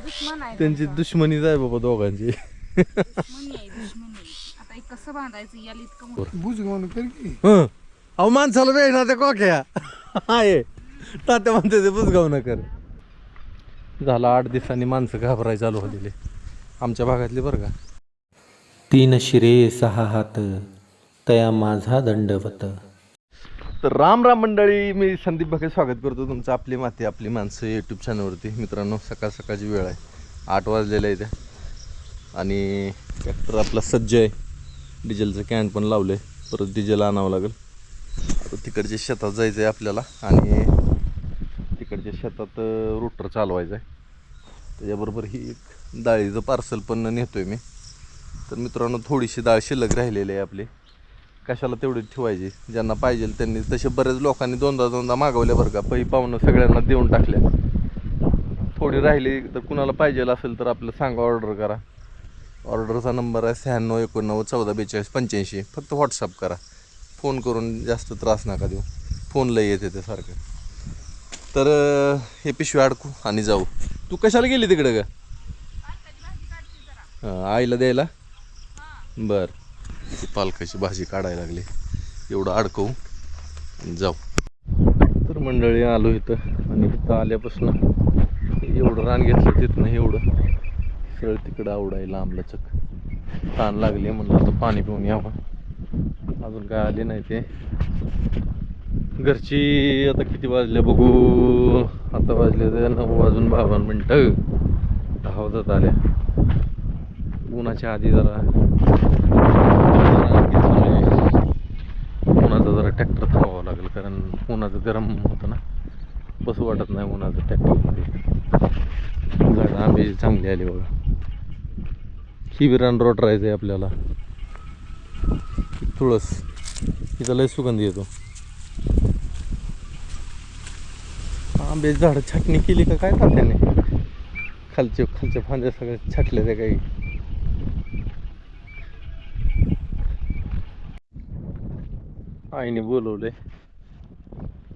दुश्मन आहे त्यांची त्यांचा. दुश्मनीच आहे बाबा दोघांची. दुश्मनी आहे दुश्मनी. आता हे कसं बांधायचं याला इतकं मोठं. बुज गावून कर की हं. अहो माणसाला वेळ ना त्या कोक्या आहे तात्या म्हणते ते बुजगाव न कर. झालं 8 दिवसांनी माणसं घाबरायला चालू होते आमच्या भागातली बरं का. 3 शिरे 6 हात तया माझा दंडवत. तर राम राम मंडळी, मी संदीप भागे स्वागत करतो तुमचं आपली माती आपली माणसं यूट्यूब चॅनलवरती. मित्रांनो, सकाळ सकाळची वेळ आहे, 8 वाजलेलं आहे त्या. आणि ट्रॅक्टर आपला सज्ज आहे, डिझेलचं कॅन पण लावलं आहे, परत डिझेल आणावं लागेल. आता तिकडच्या शेतात जायचं आहे आपल्याला आणि तिकडच्या शेतात रोटर चालवायचं आहे. त्याच्याबरोबर ही एक डाळीचं पार्सल पण नेतो आहे मी. तर मित्रांनो, थोडीशी डाळ शिल्लक राहिलेली आहे आपली, कशाला तेवढी ठेवायची, ज्यांना पाहिजे त्यांनी. तसे बरेच लोकांनी दोनदा मागवल्या बरं का, पै पाहुणं सगळ्यांना देऊन टाकल्या. थोडी राहिली तर कुणाला पाहिजे असेल तर आपलं सांगा, ऑर्डर करा. ऑर्डरचा नंबर आहे 96 89 14 42 85. फक्त व्हॉट्सअप करा, फोन करून जास्त त्रास नका देऊ, फोन लई येते ते सारखं. तर हे पिशवी अडकू आणि जाऊ. तू कशाला गेली तिकडे का? आईला द्यायला. बरं, ती पालकाची भाजी काढायला लागली, एवढं अडकवू जाऊ. तर मंडळी आलो इथं आणि इथं आल्यापासून एवढं रान घेतलं तिथनं एवढं सरळ तिकडं आवडायला आंबलाचक ताण लागली. म्हणलं आता पाणी पिऊन यावं. अजून काय आले नाही ते घरची. आता किती वाजले बघू, आता वाजले ते 9 वाजून 52 मिनटं. 10 वाजत आल्या. उन्हाच्या आधी जरा उन्हाचा जरा ट्रॅक्टर थांबावं लागेल, कारण उन्हाचं गरम होतं ना, बसू वाटत नाही उन्हाचं ट्रॅक्टरमध्ये. झाडं आंबे चांगली आली बघा. ही बिरान रोट राहायचं आहे आपल्याला. तुळस इथं लय सुगंध येतो. आंब्याची झाडं छाटणी केली का काय तात्याने? खालच्या फांद्या सगळ्या छाटल्या त्या काही. आईने बोलवलंय,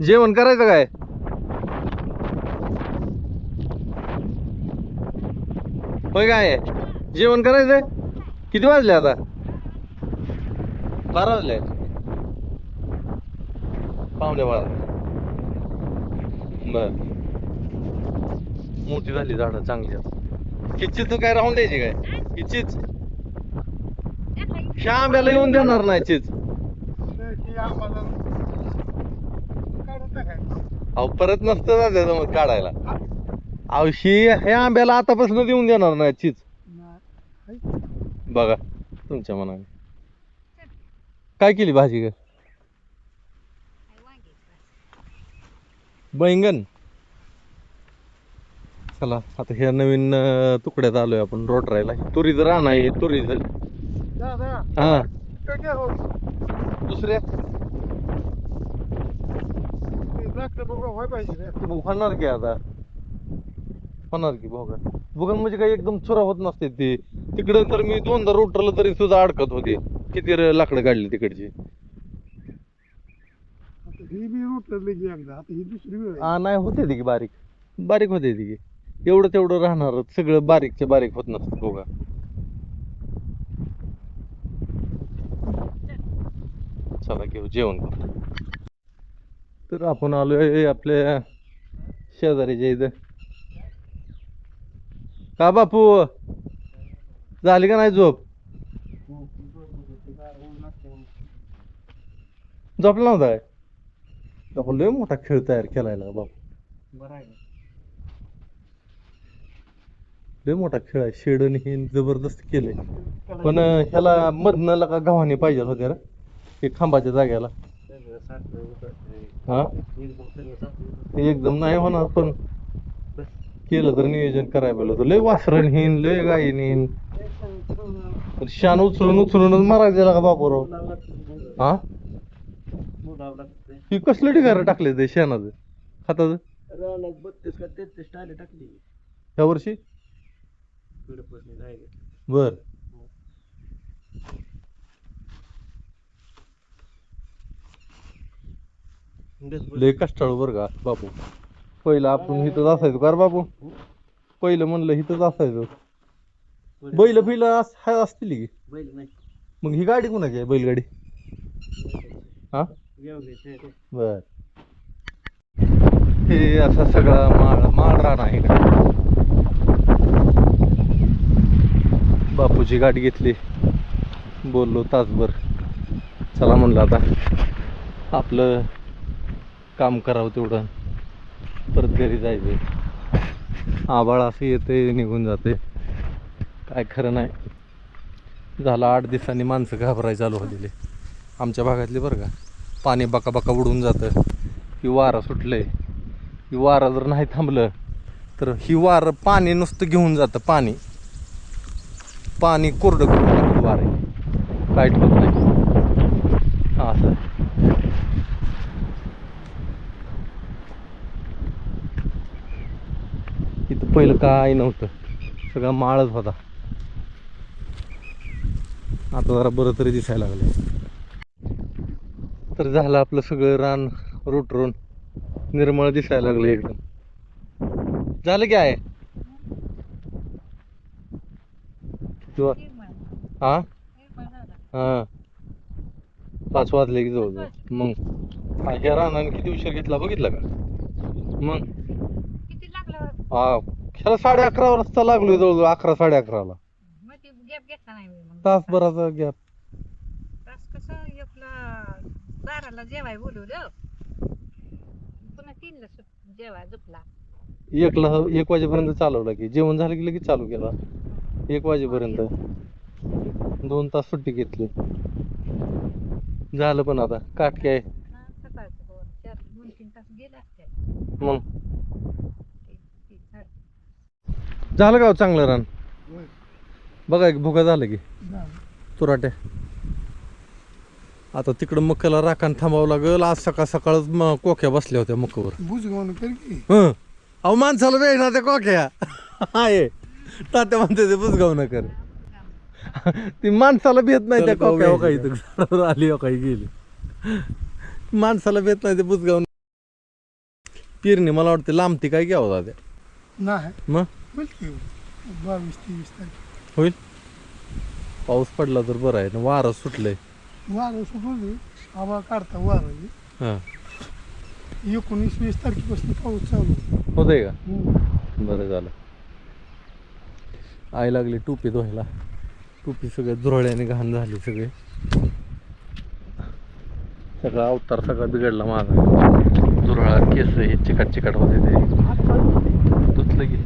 जेवण करायचं काय? होय काय जेवण करायचंय? किती वाजले आता? 12 वाजले. पावणे 12. बर, मोठी झाली झाडं चांगली. किच्ची तू काय राहून द्यायची काय? किच्चीच ह्या आंब्याला येऊन देणार नाही चीज. अहो परत नसतं ना त्याचं मग काढायला. अहो ह्या आंब्याला आतापासून देऊन देणार नाही चीज. बघा तुमच्या मनाने. काय केली भाजी? का बैंगन? चला आता ह्या नवीन तुकड्यात आलोय आपण रोटरायला. तुरीचं रान आहे, तुरीचं. हा दुसऱ्या होणार की आता, होणार की बघा. बघा म्हणजे काही एकदम चुरा होत नसते ती. तिकडं तर मी 2दा रोटरला तरी सुद्धा अडकत होते. किती लाकडं काढली तिकडची. नाही होते ती की बारीक बारीक होते ती की. एवढं तेवढं राहणार, सगळं बारीकच्या बारीक होत नसतं बघा. चला घेऊ जेवण करू. तर आपण आलोय आपल्या शेजारीच्या इथं. का बापू, झाली का नाही झोप? झोपला नव्हता काय? लय मोठा खेळ तयार केलाय ना बापू. लय मोठा खेळ आहे. शेडन हे जबरदस्त केलंय. पण ह्याला मधनं लका गव्हाणे पाहिजे होत्या रे, हे खांबाच्या जाग्याला. हा एकदम नाही होणार, पण केलं तर नियोजन करायला पाहिलं होतं. लय वासरण हिन, लय गायीन हिन. शान उचलूनच मारायचं का बापूराव? हा ही कसलं ढिगारं टाकले ते शेणाचं खताचं? 32 का 33 टाले टाकली ह्या वर्षी. बर, लय कष्टाळू बरं का बापू. पहिला आपण इथंच असायचो का रे बापू? पहिलं म्हणलं इथंच असायचं. बैल बिल असतील की बैल नाही मग ही गाडी कुणाची आहे बैलगाडी? हा बर. हे असा सगळा माळ रान आहे का. बापूची गाडी घेतली, बोललो तासभर. चला म्हणलं आता आपलं काम करावं तेवढं, परत घरी जायचं. आबाळ असं येते निघून जाते, काय खरं नाही. झालं 8 दिवसांनी माणसं घाबरायला चालू झालेले आमच्या भागातले बरं का. पाणी बका बका उडून जातं. ही वारं सुटलंय, ही वारं जर नाही थांबलं तर ही वारं पाणी नुसतं घेऊन जातं. पाणी कोरडं करून टाकतं वारं, काय ठेवत नाही. असं इथं पहिलं काय नव्हतं, सगळा माळच होता. आता जरा बरं तरी दिसायला लागले. तर झालं आपलं सगळं रान रोटरून निर्मळ दिसायला लागले एकदम. झालं की आहे किंवा हा हा 5 वाजले की जवळ. मग ह्या रानाने किती उशीर घेतला बघितला का. मग किती लागलं हा ह्याला 11:30 वाजता लागलोय जवळजवळ 11 11:30ला. मग ते गॅप घेतला नाही मी. मग तासभराचा गॅप. तास कसं आपलं 12ला जेवाय बोलवलं, पुन्हा 3ला जेवाय झोपला. 1 वाजेपर्यंत चालवला की जेवण झालं की लगेच चालू केला. 1 वाजेपर्यंत 2 तास सुट्टी घेतली. झालं पण आता काटके आहे. सकाळचं 2-3 तास गेले असते. मग झालं का हो चांगलं रान. बघा की भुगा झालं की तुराट्या. आता तिकडं मक्याला राखान थांबावं लागेल. आज सकाळ सकाळच कोक्या बसल्या होत्या मक्यावर. हं अहो माणसाला वेळ ना त्या कोक्या आहे. तात्या म्हणते ते बुजगाव न कर. ती माणसाला भेट नाही त्या कोक्या काही झाडावर आली काही गेली. माणसाला भेट नाही ते बुजगाव. पेरणी मला वाटते लांबती काय घ्यावं दाद्या. नाही मग 22-23 तारीख होईल. पाऊस पडला तर बरं आहे ना. वारं सुटलंय. वारं सुटून आबा काढता वारं. हां 19-20 तारखेपासून पाऊस चालू होतंय का. बरं झालं. आई लागली टोपी धुवायला. टोपी सगळ्या झुरळ्याने घाण झाली सगळे. सगळा अवतार सगळा बिघडला माझा. झुरळा केस हे चिकट होते ते धुतलं की.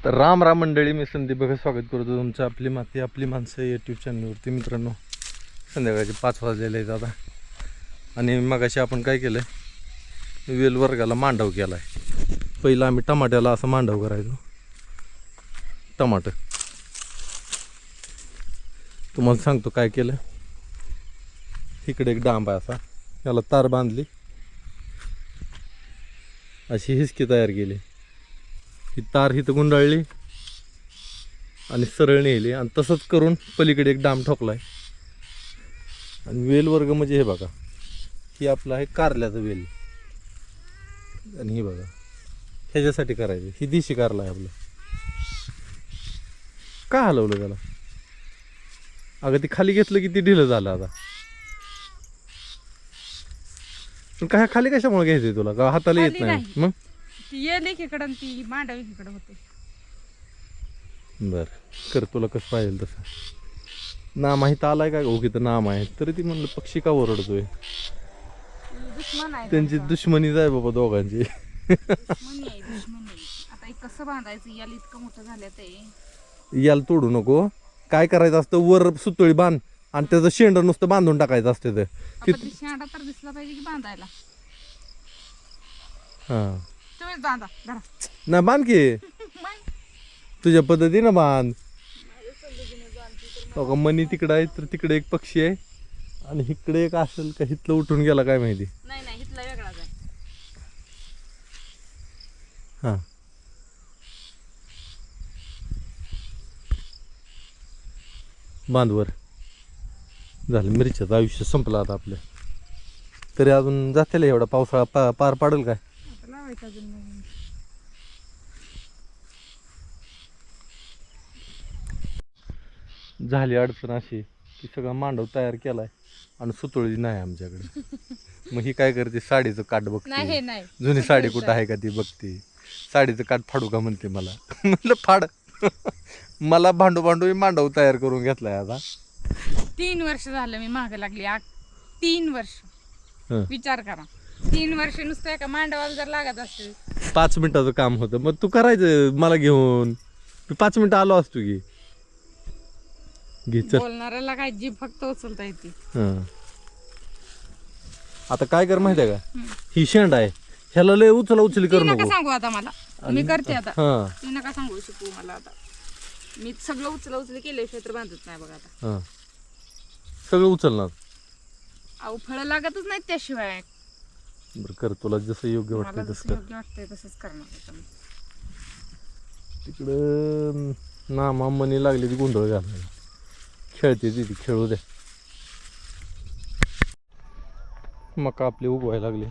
तर राम मंडळी, मी संदीप भगत स्वागत करतो तुमचं आपली माती आपली माणसं यूट्यूब चॅनलवरती. मित्रांनो संध्याकाळचे 5 वाजलेले आहेत आता. आणि मगाशी आपण काय केलं आहे, वेल वर्गाला मांडव केला आहे. पहिलं आम्ही टमाट्याला असं मांडव करायचो. टमाटर तुम्हाला सांगतो काय केलं. इकडे एक डांब आहे असा, याला तार बांधली, अशी हिसकी तयार केली. ही तार इथं गुंडाळली आणि सरळ नेली आणि तसंच करून पलीकडे एक डांब ठोकलाय. आणि वेल वर्ग म्हणजे हे बघा, ही आपलं आहे कारल्याचं वेल. आणि ही बघा ह्याच्यासाठी करायचं. ही देशी कारला आहे आपलं. का हलवलं त्याला. अगं ती खाली घेतलं की ती ढिलं झालं आता. पण काय खाली कशामुळे घ्यायचंय तुला, का हाताला येत नाही. मग ती येल एकीकडं आणि ती मांडव एकीकडं होते. बर कर तुला कसं पाहिजे तसं. नाम आहे तर आलाय का ओके तर नाम आहे तरी ती म्हणलं पक्षी का ओरडतोय. दुश्मन आहे त्यांची दुश्मनीच आहे बाबा दोघांची. दुश्मनी आहे दुश्मनी. आता हे कसं बांधायचं, याला इतकं मोठं झालं ते. याला तोडू नको. काय करायचं असतं, वर सुतळी बांध आणि त्याचं शेंड नुसतं बांधून टाकायचं असतं ते. आता ती शेंडा तर दिसला पाहिजे की बांधायला. हां तुम्हीच बांधा धरा. नाही बांध की तुझ्या पद्धतीनं बांध. हो का मनी तिकडं आहे तर तिकडे एक पक्षी आहे आणि इकडे एक असेल का हिथलं उठून गेला काय माहिती. नाही इथला वेगळाच आहे. हां बांधवर झालं. मिरच्याचं आयुष्य संपलं आता आपलं. तरी अजून जातील एवढा पावसाळा पार पाडेल काय? आता लावायचं अजून नवीन. झाली अडचण अशी की सगळा मांडव तयार केलाय आणि सुतुळी नाही आमच्याकडे. मग ही काय करते, साडीचं काठ नाही बघते, हे नाही जुनी साडी कुठं आहे का ती बघते. साडीचं काठ फाडू का म्हणते मला. म्हटलं फाड. मला भांडू भांडू मी मांडव तयार करून घेतलाय आता. 3 वर्ष झालं मी मागे लागली 3 वर्ष. हं. विचार करा 3 वर्ष नुसतं एका मांडवाला जर लागत असेल 5 मिनिटाचं काम होतं, मग तू करायचं मला घेऊन. मी 5 मिनिटं आलो असतो की. घे चल. बोलणाऱ्याला काय जीभ फक्त उचलता येते. हं. आता काय कर माहितीये का, ही शेंड आहे, ह्याला लय उचली ती करू नका नको. सांगू आता मला, मी करते आता. हा ती नका सांगू शिकू मला आता. मी सगळं उचली केल्याशिवाय तर बांधत नाही बघा आता. हा सगळं उचलणार. अहो फळं लागतच नाहीत त्याशिवाय. बरं कर, तुला जसं योग्य मला वाटतं जसं तसं कर. योग्य वाटतंय तसंच करणार आता मी. तिकडं नामा मनी लागली ती गोंधळ घालायला. खेळते ती खेळू द्या. मका आपली उगवायला लागली.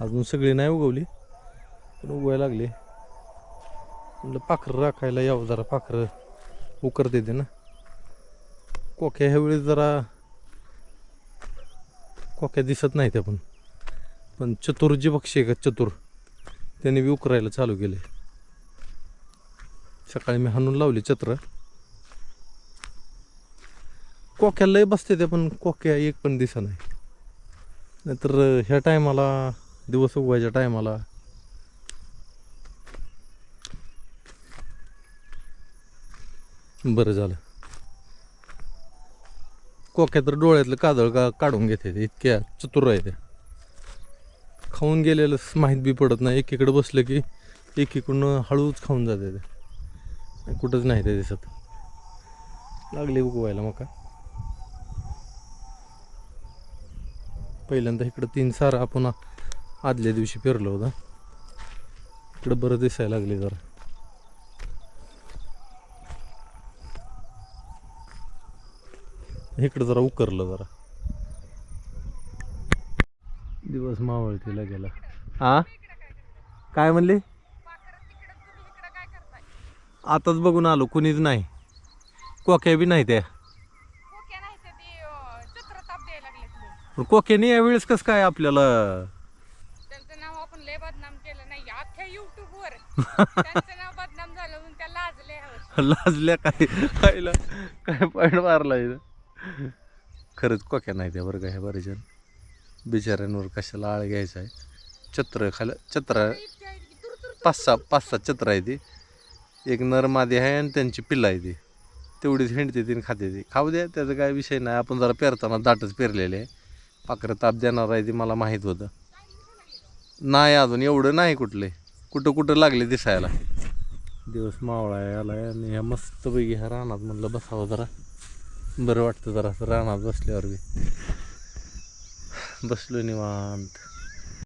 अजून सगळी नाही उगवली पण उगवायला लागली. म्हणलं पाखरं राखायला यावं, जरा पाखरं उकरते येते ना. कोक्या ह्या वेळेस जरा कोक्या दिसत नाही त्या, पण चतुर जे पक्षी आहे का चतुर, त्याने बी उकरायला चालू केले. सकाळी मी हाणून लावली छत्र. कोक्या लय बसते त्या, पण कोक्या एक पण दिसत नाही. नाहीतर ह्या टायमाला, दिवस उगवायच्या टायमाला बरं झालं. कोक्या तर डोळ्यातलं काजळ काढून घेते, इतक्या चतुर आहे त्या. खाऊन गेलेलं माहीत बी पडत नाही. एकीकडे बसलं की एकीकडून हळूच खाऊन जाते ते, कुठंच नाही ते दिसत. लागले उगवायला मका. पहिल्यांदा इकडं 3 सारं आपण आदल्या दिवशी पेरलं होतं. इकडं बरं दिसायला लागले जरा. इकडं जरा उकरलं जरा. दिवस मावळतीला गेला. हा काय म्हणले? आताच बघून आलो, कुणीच नाही. कोक्या बी नाही त्या. पण कोक्याने यावेळेस कसं काय आपल्याला त्यांचं नाव आपण लय बदनाम केलं नाही अख्ख्या युट्यूबवर. त्यांचं नाव बदनाम झालं म्हणून त्या लाजले. लाजल्या काय खायला काय पॉईंट मारला इथं. खरंच कोक्या नाही त्या बरं का. ह्या बरेच बिचाऱ्यांवर कशाला आळ घ्यायचा आहे. छत्र खायला, छत्र 5-6 छत्र आहे ती. एक नर मादी आहे आणि त्यांची पिल्ला आहे ती. तेवढीच हिंडते ती खाते ती. खाऊ द्या, त्याचा काय विषय नाही. आपण जरा पेरताना दाटच पेरलेले आहे. पाखरं ताप देणार आहे ती मला माहीत होतं. नाही अजून एवढं नाही कुठले, कुठं कुठं लागले दिसायला. दिवस मावळा आलाय आणि ह्या मस्तपैकी ह्या रानात म्हणलं बसावं जरा, बरं वाटतं जरा. रानात बसल्यावर बी बसलो निवांत.